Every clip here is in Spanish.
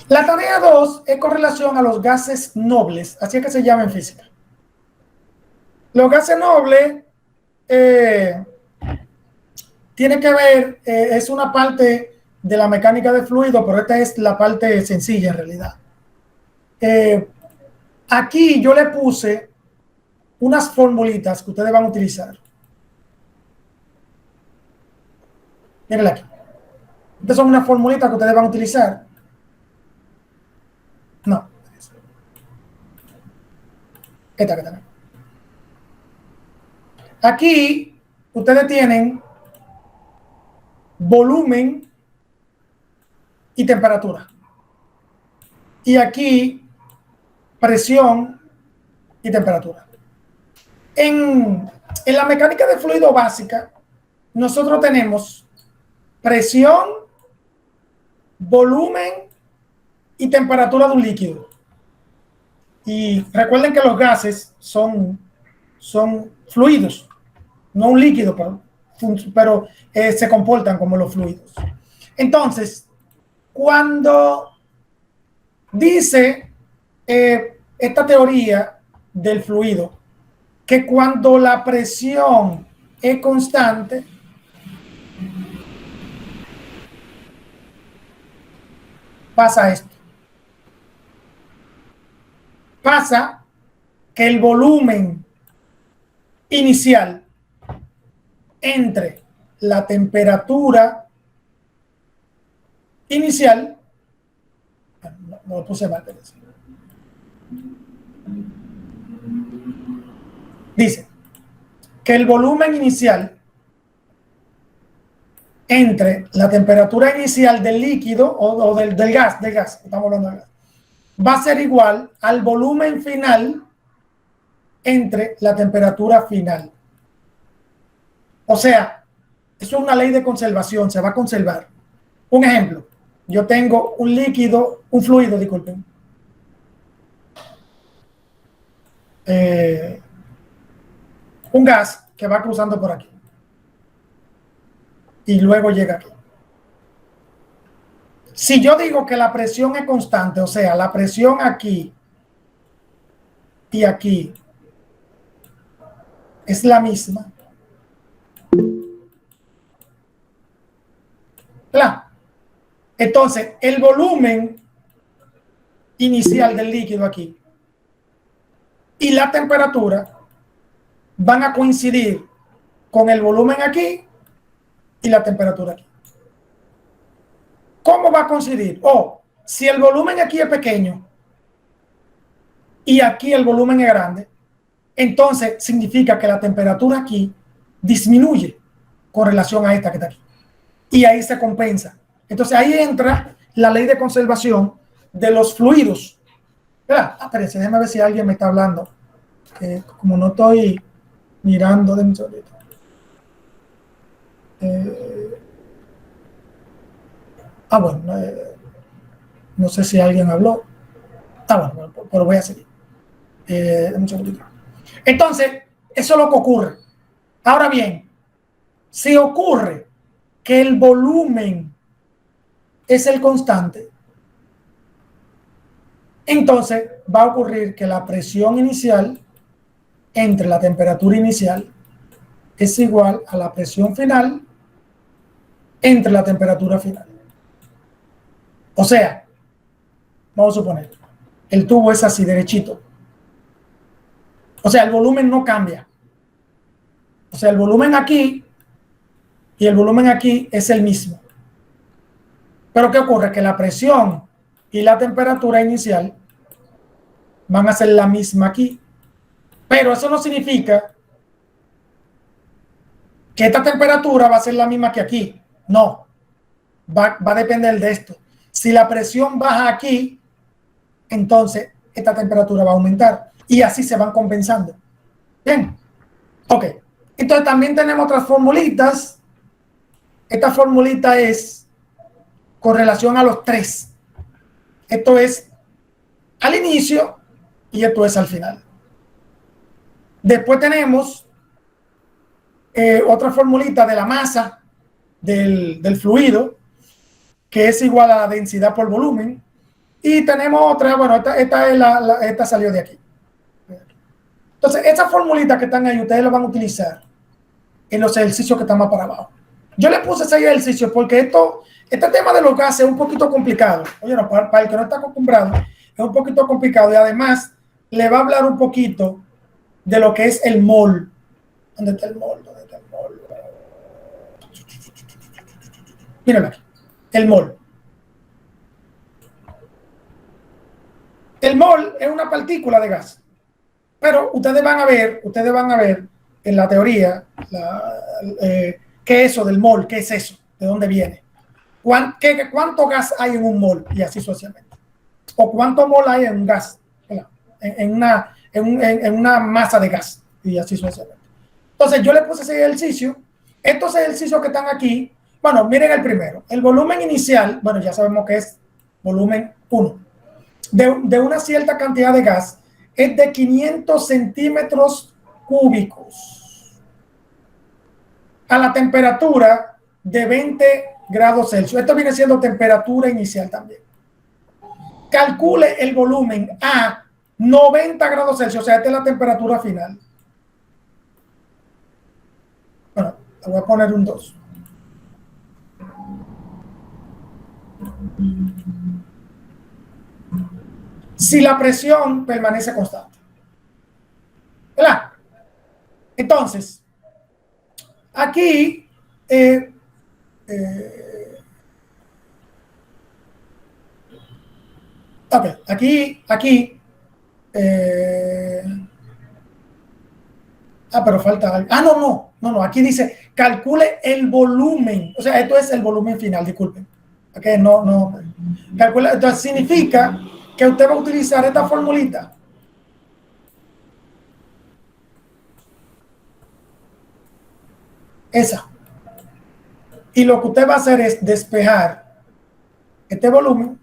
La tarea 2 es con relación a los gases nobles, así es que se llama en física. Los gases nobles tiene que ver, es una parte de la mecánica de fluido, pero esta es la parte sencilla en realidad. Aquí yo le puse unas formulitas que ustedes van a utilizar. Mírenla aquí. Estas son unas formulitas que ustedes van a utilizar. No. Esta que también. Aquí ustedes tienen volumen y temperatura. Y aquí presión y temperatura. En la mecánica de fluido básica, nosotros tenemos presión, volumen y temperatura de un líquido. Y recuerden que los gases son fluidos, no un líquido, pero se comportan como los fluidos. Entonces, cuando dice esta teoría del fluido, que cuando la presión es constante, pasa esto. Pasa que el volumen inicial entre la temperatura inicial, no lo puse mal, dice que el volumen inicial entre la temperatura inicial del líquido o del gas, estamos hablando del gas, va a ser igual al volumen final entre la temperatura final. O sea, eso es una ley de conservación, se va a conservar. Un ejemplo, yo tengo un líquido, un fluido, disculpen. Un gas que va cruzando por aquí. Y luego llega aquí. Si yo digo que la presión es constante, o sea, la presión aquí y aquí es la misma, claro. Entonces, el volumen inicial del líquido aquí y la temperatura van a coincidir con el volumen aquí y la temperatura aquí. ¿Cómo va a coincidir? Si el volumen aquí es pequeño y aquí el volumen es grande, entonces significa que la temperatura aquí disminuye con relación a esta que está aquí. Y ahí se compensa. Entonces ahí entra la ley de conservación de los fluidos. Espérense, déjame ver si alguien me está hablando. Como no estoy mirando de mi solito. Bueno, no sé si alguien habló. Bueno, pero voy a seguir. Un segundito. Entonces, eso es lo que ocurre. Ahora bien, si ocurre que el volumen es el constante, entonces va a ocurrir que la presión inicial entre la temperatura inicial es igual a la presión final entre la temperatura final. O sea, vamos a suponer, el tubo es así, derechito. O sea, el volumen no cambia. O sea, el volumen aquí y el volumen aquí es el mismo. Pero ¿qué ocurre? Que la presión y la temperatura inicial van a ser la misma aquí. Pero eso no significa que esta temperatura va a ser la misma que aquí. No. Va a depender de esto. Si la presión baja aquí, entonces esta temperatura va a aumentar. Y así se van compensando. Bien. Ok. Entonces también tenemos otras formulitas. Esta formulita es con relación a los tres. Esto es al inicio y esto es al final. Después tenemos otra formulita de la masa del fluido, que es igual a la densidad por volumen. Y tenemos otra, bueno, esta salió de aquí. Entonces, esas formulitas que están ahí, ustedes las van a utilizar en los ejercicios que están más para abajo. Yo le puse 6 ejercicios porque este tema de los gases es un poquito complicado. Oye, no, para el que no está acostumbrado, es un poquito complicado y además le va a hablar un poquito de lo que es el mol. ¿Dónde está el mol? ¿Dónde está el mol? Míralo aquí. El mol. El mol es una partícula de gas. Pero ustedes van a ver en la teoría qué es eso del mol, qué es eso, de dónde viene. ¿Cuánto gas hay en un mol? Y así sucesivamente. O cuánto mol hay en un gas, en una masa de gas, y así sucesivamente. Entonces yo le puse ese ejercicio. Estos ejercicios que están aquí, bueno, miren el primero. El volumen inicial, bueno, ya sabemos que es volumen 1. De una cierta cantidad de gas es de 500 centímetros cúbicos a la temperatura de 20 grados Celsius. Esto viene siendo temperatura inicial también. Calcule el volumen a 90 grados Celsius, o sea, esta es la temperatura final. Bueno, le voy a poner un 2. Si la presión permanece constante. ¿Verdad? Entonces, aquí ok, aquí pero falta algo. No, aquí dice calcule el volumen, o sea, esto es el volumen final, disculpen. Okay, no, calcula, entonces significa que usted va a utilizar esta formulita. Esa. Y lo que usted va a hacer es despejar este volumen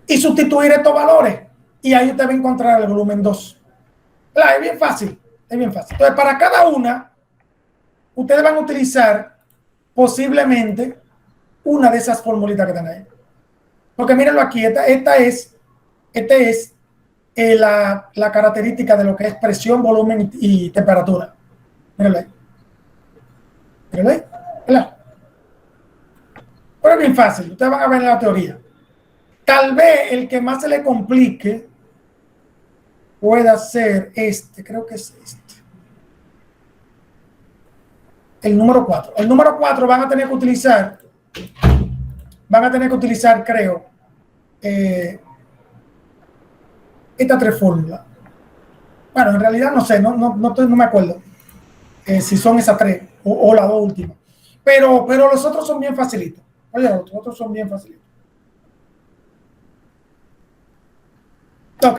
y sustituir estos valores. Y ahí usted va a encontrar el volumen 2. Es bien fácil, es bien fácil. Entonces, para cada una, ustedes van a utilizar posiblemente una de esas formulitas que están ahí. Porque mírenlo aquí, esta es la característica de lo que es presión, volumen y temperatura. Mírenlo ahí. Mírenlo ahí. ¿Verdad? Pero es bien fácil, ustedes van a ver en la teoría. Tal vez el que más se le complique pueda ser creo que es este. El número 4. El número 4 van a tener que utilizar, creo, estas 3 fórmulas. Bueno, en realidad no sé, no me acuerdo si son esas 3 o las 2 últimas. Pero los otros son bien facilitos. Oye, los otros son bien facilitos.